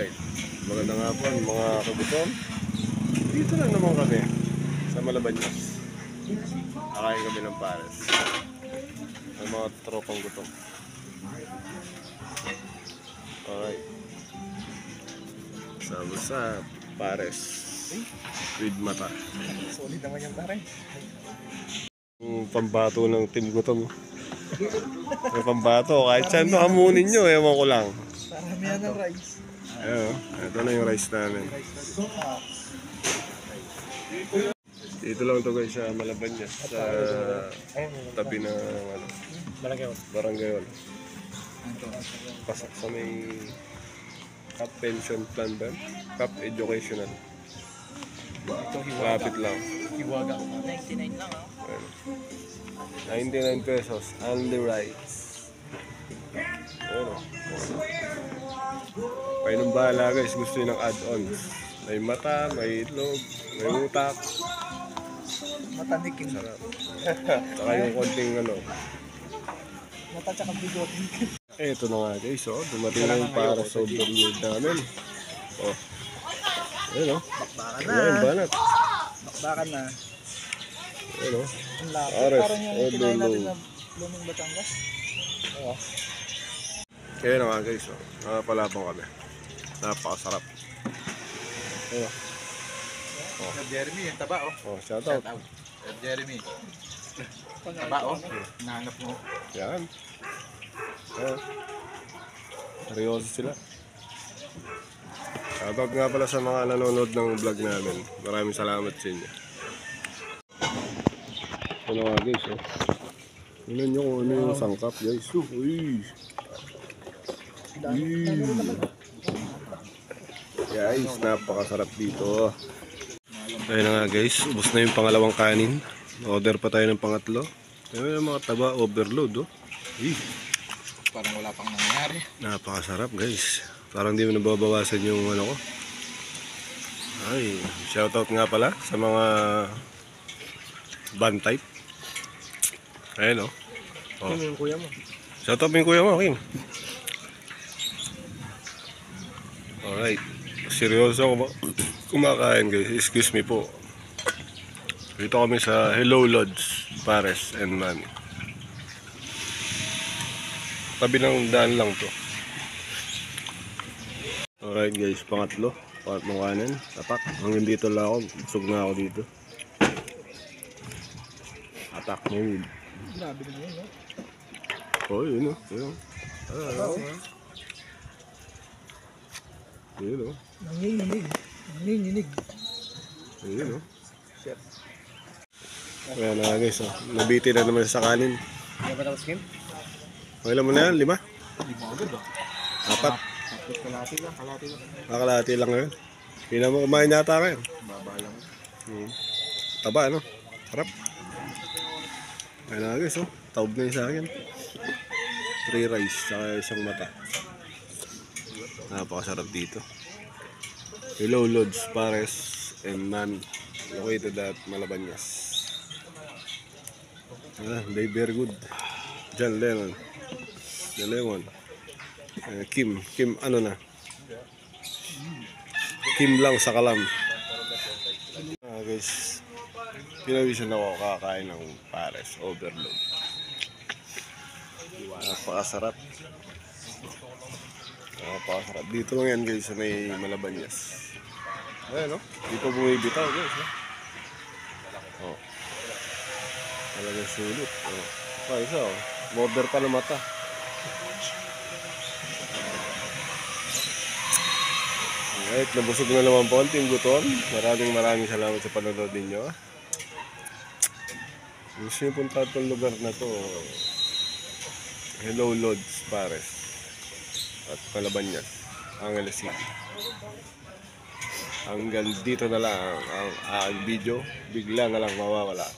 Alright, magandang hapon mga kagutom. Dito lang naman kami sa Malabañas. Kakain kami ng pares. Ang mga tropang gutom. Alright, sama sa pares with mata. Solid naman yung pare. Yung pambato ng team gutom. Yung pambato, kahit saan ito hamunin nyo, ewan ko lang. Paramihan ng rice. Ayun, ito na yung rice namin. Dito lang ito guys sa Malabañas, sa tabi ng ano, Barangay. Pasok sa may Cup Pension Plan ba? Cup Educational. Lapit lang. Hiwaga. 99 lang Ayun. 99 pesos, only rice. Ayun o. Kayo nang bahala guys, gusto nyo ng add-ons. May mata, may itlog, may utak. Matanikin. Sarap. Saka yung konting ano. Mata tsaka bigotin. Ito na nga guys, oh. Dumating na yung para sa overload namin. Oh. Ayun o. Bakbakan na. Ayun, banat. Bakbakan na. Ayun o. Ang lapit. Ares, Parang yung kinain natin overload. na Luming Batangas. Oo. Kaya na nga guys, oh. Nakapalabang kami. Napakasarap. Ayun o. Sir Jeremy, yung taba oh. Oh, shout out. Sir Jeremy. Taba oh. Nahanap mo. Yan. Ayun. Seryoso sila. Shoutout nga pala sa mga nanonood ng vlog namin. Maraming salamat sa inyo. Ito na nga guys, oh. Tingnan nyo kung ano yung sangkap guys. Uy! Guys, napakasarap dito. Ayun na nga guys, ubos na yung pangalawang kanin. Order pa tayo ng pangatlo. Ayun yung mga taba overload, oh. Uy! Parang wala pang nangyayari. Napakasarap guys. Parang di mo nababawasan yung ano ko. Ay, shoutout nga pala sa mga band type. Ayan o. Oh. Yung kuya mo. Shoutout mo yung kuya mo, Kim. Alright. Seryoso ako ba? Kumakain guys. Excuse me po. Dito kami sa Hello Lods, Pares and Manny. Tabi ng daan lang to. Alright guys, pangatlong kanin, tapak. Hanggang dito lang ako, busog na ako dito. Atak mo yun. Grabe na yun, no? Oh, yun o. Yun. Yun o. Nanginginig. Nanginginig. Yun o. Chef. Kaya na guys, oh. Nabiti na naman sa kanin. Kaya ba tapos, Kim? Kailan mo na yan? 5? Hindi mo agad oh. 4? Kalati lang, kalati lang. Kakalahati lang ngayon. Hindi na mo kumain yata ngayon. Baba lang. Taba ano? Harap. Kaya na guys, oh. Taob na yung sa akin. 3 rice, saka isang mata. Napakasarap dito. Hello Lods, Pares and Man. Located at Malabañas. They very good. John Lennon. The Lemon. Kim ano na? Kim lang sa kalam. Guys, pinawisan ako kakain ng pares overload. Napakasarap. Napakasarap. Dito lang yan guys sa may Malabañas. Ayan, no? Dito bumibitaw guys, no? Oh. Talagang sulit. Oh. Isa, oh. Border pa na mata. Alright, nabusog na naman po ang Team Gutom. Maraming salamat sa panonood ninyo. Gusto nyo punta itong lugar na to. Hello Lods, Pares at Malabañas, Angeles City. Hanggang dito na lang ang video. Bigla na lang mawawala.